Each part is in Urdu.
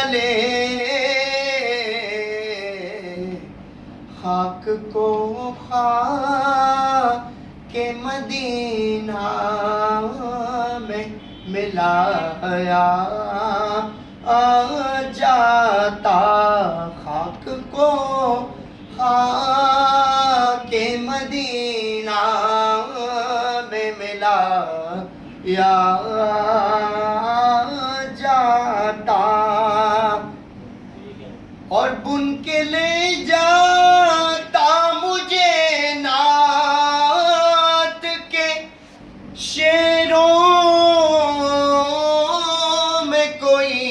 تلے خاک کو خاک مدینہ میں ملایا جاتا، خاک کو خاک مدینہ میں ملایا جاتا، اور بن کے لے جاتا مجھے نعت کے شعروں میں کوئی،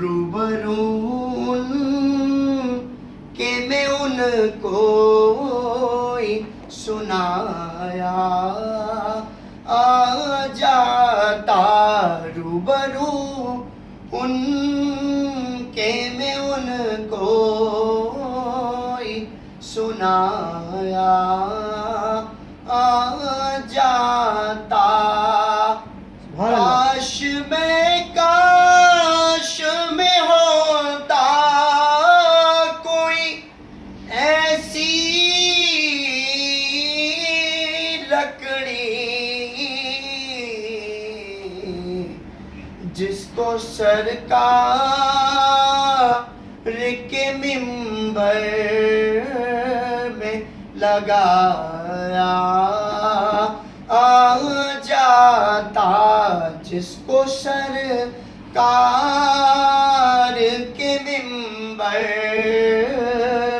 روبرو ان کہ میں ان کو سنایا جاتا، روبرو ان کے میں ان کو سنایا جاتا، کاش میں ہوتا کوئی ایسی لکڑی جس کو سرکار کے منبر میں لگایا جاتا، جس کو سرکار کے منبر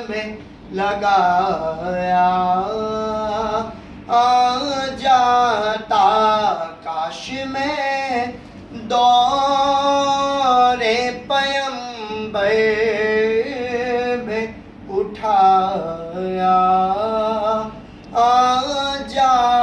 میں لگایا جاتا، کاش میں دور پیمبر میں اٹھایا